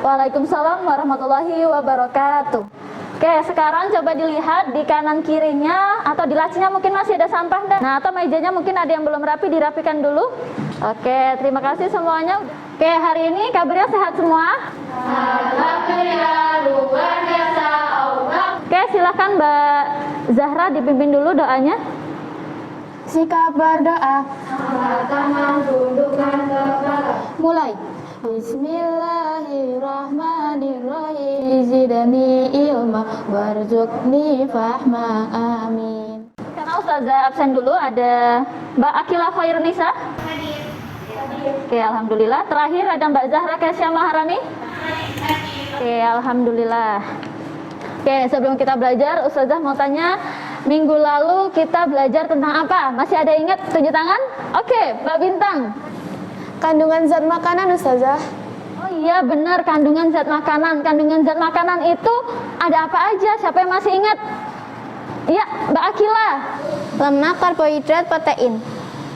Waalaikumsalam warahmatullahi wabarakatuh. Oke, sekarang coba dilihat di kanan kirinya atau di lacinya mungkin masih ada sampah dan atau mejanya mungkin ada yang belum rapi, dirapikan dulu. Oke, terima kasih semuanya. Oke, hari ini kabarnya sehat semua? Alhamdulillah, luar biasa Allah. Oke, silakan Mbak Zahra dipimpin dulu doanya. Sikap berdoa. Tangan tundukkan kepala. Mulai. Bismillahirrahmanirrahim. Zidni ilma warzuqni fahma. Amin. Karena Ustazah absen dulu, ada Mbak Akila Khairunisa. Oke, alhamdulillah. Terakhir ada Mbak Zahra Kesya Maharani. Oke, alhamdulillah. Oke, sebelum kita belajar, Ustazah mau tanya, minggu lalu kita belajar tentang apa? Masih ada ingat? Tunjuk tangan. Oke, Mbak Bintang. Kandungan zat makanan, Ustazah. Oh iya, benar, kandungan zat makanan. Kandungan zat makanan itu ada apa aja? Siapa yang masih ingat? Iya, Mbak Akila. Lemak, karbohidrat, protein.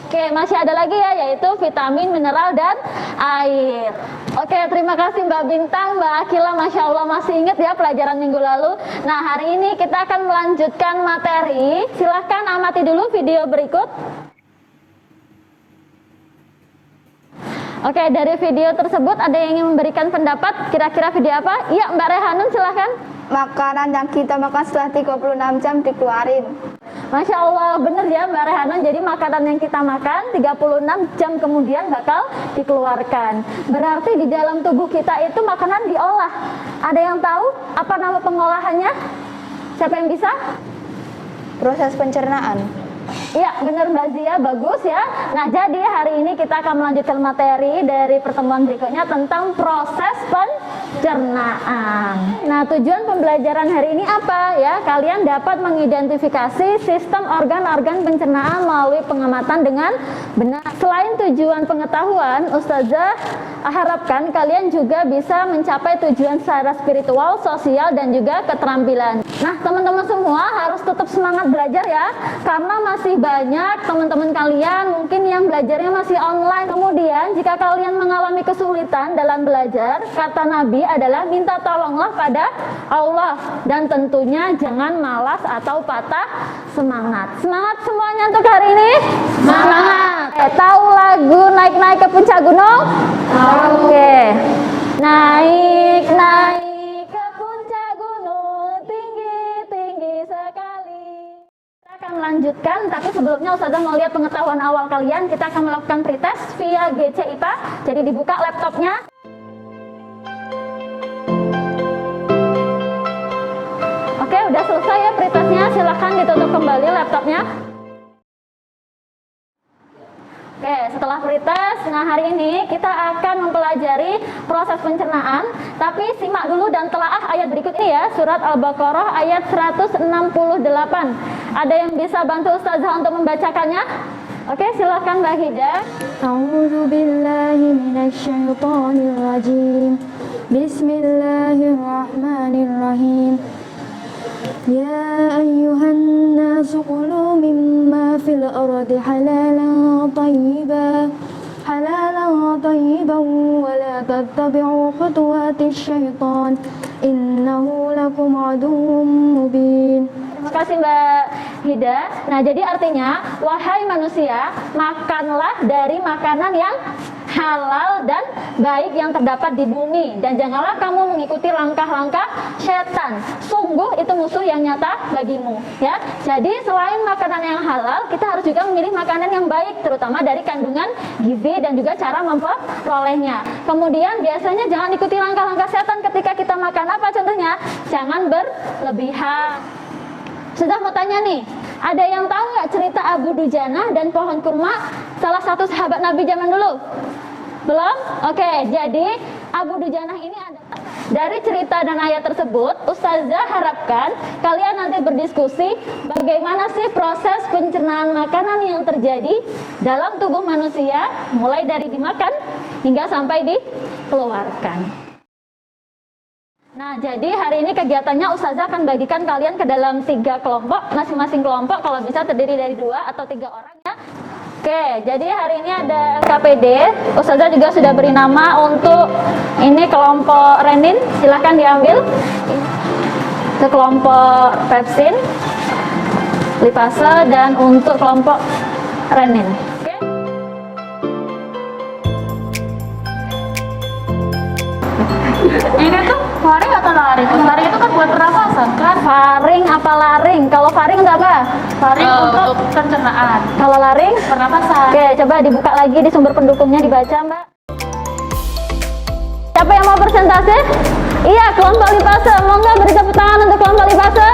Oke, masih ada lagi ya, yaitu vitamin, mineral, dan air. Oke, terima kasih Mbak Bintang, Mbak Akila, Masya Allah masih ingat ya pelajaran minggu lalu. Nah, hari ini kita akan melanjutkan materi. Silahkan amati dulu video berikut. Oke, dari video tersebut ada yang ingin memberikan pendapat, kira-kira video apa? Iya, Mbak Rehanun silahkan. Makanan yang kita makan setelah 36 jam dikeluarin. Masya Allah, benar ya Mbak Rehanun. Jadi makanan yang kita makan 36 jam kemudian bakal dikeluarkan. Berarti di dalam tubuh kita itu makanan diolah. Ada yang tahu apa nama pengolahannya? Siapa yang bisa? Proses pencernaan. Iya, benar Mbak Zia, bagus ya. Nah, jadi hari ini kita akan melanjutkan materi dari pertemuan berikutnya tentang proses pencernaan. Nah, tujuan pembelajaran hari ini apa ya? Kalian dapat mengidentifikasi sistem organ-organ pencernaan melalui pengamatan dengan benar. Selain tujuan pengetahuan, Ustazah harapkan kalian juga bisa mencapai tujuan secara spiritual, sosial, dan juga keterampilan. Nah, teman-teman semua harus tetap semangat belajar ya, karena masih banyak teman-teman kalian mungkin yang belajarnya masih online. Kemudian jika kalian mengalami kesulitan dalam belajar, kata Nabi adalah minta tolonglah pada Allah, dan tentunya jangan malas atau patah semangat. Semangat semuanya untuk hari ini. Semangat. Tahu lagu Naik-Naik ke Puncak Gunung? Oke. Naik ke puncak gunung, tinggi sekali. Kita akan melanjutkan, tapi sebelumnya Ustazah mau lihat pengetahuan awal kalian. Kita akan melakukan pretest via GC IPA. Jadi dibuka laptopnya. Oke, udah selesai ya pretestnya. Silahkan ditutup kembali laptopnya. Oke, setelah pretest, nah hari ini kita akan mempelajari proses pencernaan. Tapi simak dulu dan telaah ayat berikut ini ya, surat Al-Baqarah ayat 168. Ada yang bisa bantu Ustazah untuk membacakannya? Oke, silakan Mbak Hida. A'udzu billahi minasyaitonir rajim. Bismillahirrahmanirrahim. Ya ayyuhan nasu qulu mimma fil ardi halalan tayyiban wa la tattabi'u khutuwatis syaitan innahu lakum aduwwum mubin. Terima kasih Mbak Hida. Nah, jadi artinya, wahai manusia, makanlah dari makanan yang halal dan baik yang terdapat di bumi, dan janganlah kamu mengikuti langkah-langkah setan. Sungguh itu musuh yang nyata bagimu, ya. Jadi selain makanan yang halal, kita harus juga memilih makanan yang baik, terutama dari kandungan gizi dan juga cara memperolehnya. Kemudian biasanya jangan ikuti langkah-langkah setan ketika kita makan. Apa contohnya? Jangan berlebihan. Sudah mau tanya nih, ada yang tahu nggak cerita Abu Dujana dan pohon kurma, salah satu sahabat Nabi zaman dulu? Belum? Oke, jadi Abu Dujana ini adalah dari cerita dan ayat tersebut. Ustazah harapkan kalian nanti berdiskusi bagaimana sih proses pencernaan makanan yang terjadi dalam tubuh manusia, mulai dari dimakan hingga sampai dikeluarkan. Nah, jadi hari ini kegiatannya Ustazah akan bagikan kalian ke dalam 3 kelompok, masing-masing kelompok kalau bisa terdiri dari 2 atau 3 orang ya. Oke, jadi hari ini ada LKPD. Ustazah juga sudah beri nama untuk ini kelompok renin. Silahkan diambil ke kelompok pepsin, lipase, dan untuk kelompok renin. Oke. Ini tuh faring atau laring? Laring itu kan buat pernafasan kan? Faring apa laring? Kalau faring untuk apa? Faring untuk pencernaan. Kalau laring? Pernafasan. Oke, coba dibuka lagi di sumber pendukungnya, dibaca Mbak. Siapa yang mau presentasi? Iya, kelompok lipase. Monggo beri tepuk tangan untuk kelompok lipase.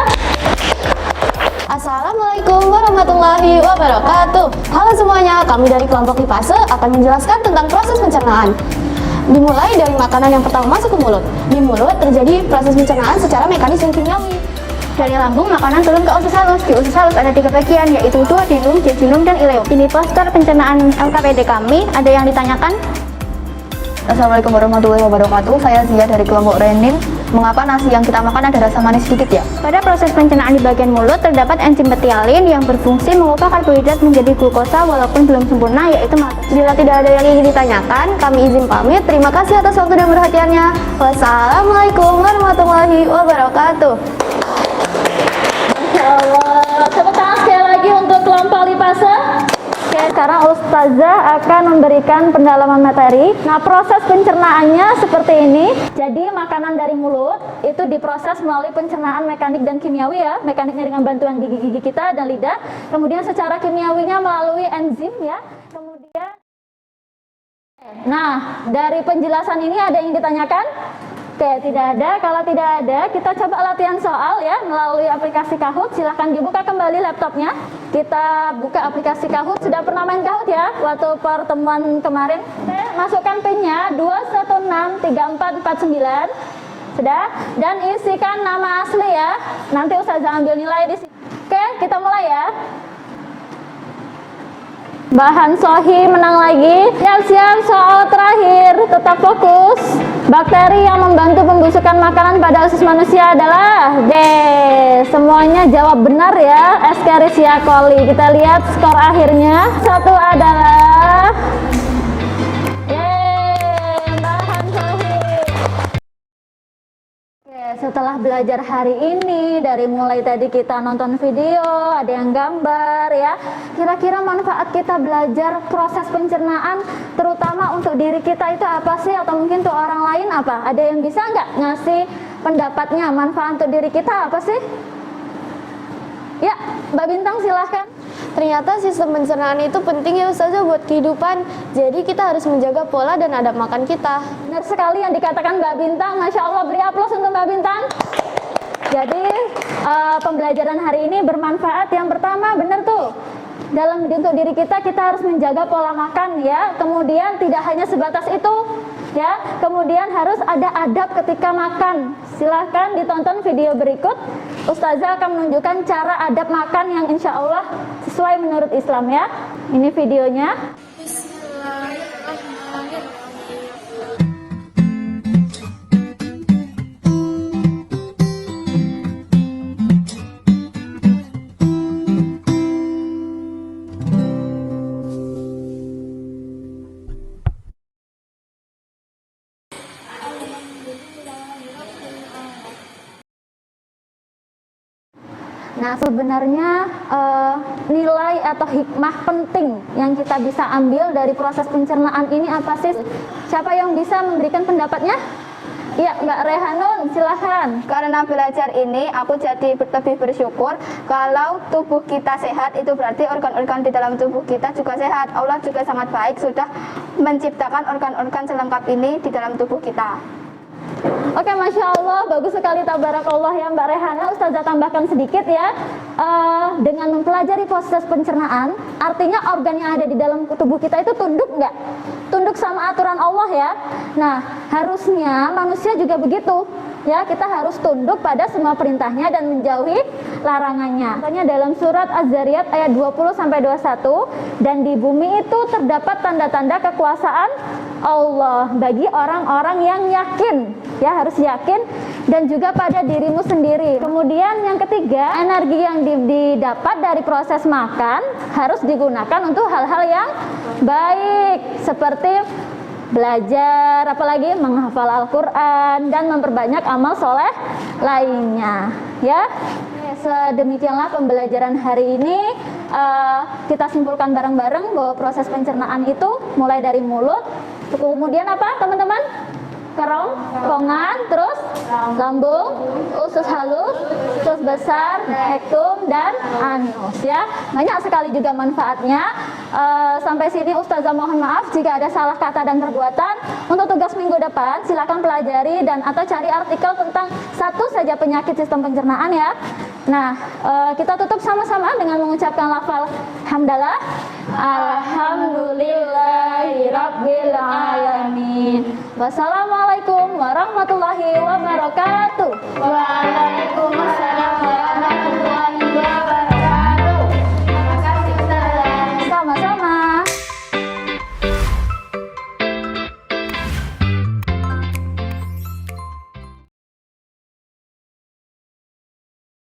Assalamualaikum warahmatullahi wabarakatuh. Halo semuanya, kami dari kelompok lipase akan menjelaskan tentang proses pencernaan. Dimulai dari makanan yang pertama masuk ke mulut. Di mulut terjadi proses pencernaan secara mekanis dan kimiawi. Dari lambung, makanan turun ke usus halus. Di usus halus ada 3 bagian, yaitu duodenum, jejunum, dan ileum. Ini poster pencernaan LKPD kami. Ada yang ditanyakan? Assalamualaikum warahmatullahi wabarakatuh. Saya Zia dari kelompok renin. Mengapa nasi yang kita makan ada rasa manis sedikit ya? Pada proses pencernaan di bagian mulut terdapat enzim betialin yang berfungsi mengubah karbohidrat menjadi glukosa walaupun belum sempurna, yaitu maltose. Bila tidak ada yang ingin ditanyakan, kami izin pamit. Terima kasih atas waktu dan perhatiannya. Wassalamualaikum warahmatullahi wabarakatuh. Masya Allah. Tepuk tangan sekali lagi untuk kelompok lipase. Oke, sekarang Ustazah akan memberikan pendalaman materi. Nah, proses pencernaannya seperti ini. Jadi, makanan dari mulut itu diproses melalui pencernaan mekanik dan kimiawi ya. Mekaniknya dengan bantuan gigi-gigi kita dan lidah. Kemudian secara kimiawinya melalui enzim ya. Kemudian, nah, dari penjelasan ini ada yang ditanyakan? Oke, tidak ada. Kalau tidak ada, kita coba latihan soal ya melalui aplikasi Kahoot. Silahkan dibuka kembali laptopnya. Kita buka aplikasi Kahoot. Sudah pernah main Kahoot ya waktu pertemuan kemarin? Oke, masukkan PIN-nya 2163449. Sudah? Dan isikan nama asli ya. Nanti Ustazah ambil nilai di sini. Oke, kita mulai ya. Bahan Sohi menang lagi. Siap-siap, soal terakhir. Tetap fokus. Bakteri yang membantu pembusukan makanan pada usus manusia adalah D. Semuanya jawab benar ya. Escherichia coli. Kita lihat skor akhirnya. Satu adalah bahan Sohi. Setelah belajar hari ini, dari mulai tadi kita nonton video, ada yang gambar ya. Kira-kira manfaat kita belajar proses pencernaan, terutama untuk diri kita itu apa sih? Atau mungkin untuk orang lain apa? Ada yang bisa nggak ngasih pendapatnya, manfaat untuk diri kita apa sih? Ya, Mbak Bintang silahkan. Ternyata sistem pencernaan itu penting ya Ustazah buat kehidupan. Jadi kita harus menjaga pola dan adab makan kita. Benar sekali yang dikatakan Mbak Bintang. Masya Allah, beri aplaus untuk Mbak Bintang. Jadi pembelajaran hari ini bermanfaat. Yang pertama benar tuh, dalam untuk diri kita harus menjaga pola makan ya. Kemudian tidak hanya sebatas itu ya, kemudian harus ada adab ketika makan. Silahkan ditonton video berikut. Ustazah akan menunjukkan cara adab makan yang insya Allah sesuai menurut Islam ya. Ini videonya. Nah, sebenarnya nilai atau hikmah penting yang kita bisa ambil dari proses pencernaan ini apa sih? Siapa yang bisa memberikan pendapatnya? Ya, Mbak Rehanun, silahkan. Karena belajar ini, aku jadi lebih bersyukur kalau tubuh kita sehat, itu berarti organ-organ di dalam tubuh kita juga sehat. Allah juga sangat baik sudah menciptakan organ-organ selengkap ini di dalam tubuh kita. Oke, Masya Allah, bagus sekali, tabarakallah ya Mbak Rehana. Ustazah tambahkan sedikit ya. Dengan mempelajari proses pencernaan, artinya organ yang ada di dalam tubuh kita itu tunduk nggak? Tunduk sama aturan Allah ya. Nah, harusnya manusia juga begitu. Ya, kita harus tunduk pada semua perintahnya dan menjauhi larangannya. Contohnya dalam surat Az-Zariyat ayat 20-21, dan di bumi itu terdapat tanda-tanda kekuasaan Allah bagi orang-orang yang yakin. Ya, harus yakin dan juga pada dirimu sendiri. Kemudian yang ketiga, energi yang didapat dari proses makan harus digunakan untuk hal-hal yang baik, seperti belajar, apalagi menghafal Al-Quran dan memperbanyak amal soleh lainnya, ya. Sedemikianlah pembelajaran hari ini. Kita simpulkan bareng-bareng bahwa proses pencernaan itu mulai dari mulut, kemudian apa teman-teman? Kerongkongan, terus lambung, usus halus, usus besar, rektum, dan anus, ya. Banyak sekali juga manfaatnya. Sampai sini Ustazah mohon maaf jika ada salah kata dan perbuatan. Untuk tugas minggu depan silakan pelajari dan atau cari artikel tentang satu saja penyakit sistem pencernaan, ya. Nah, kita tutup sama-sama dengan mengucapkan lafal hamdalah. Alhamdulillahirabbil alamin. Wassalamualaikum warahmatullahi wabarakatuh. Waalaikumsalam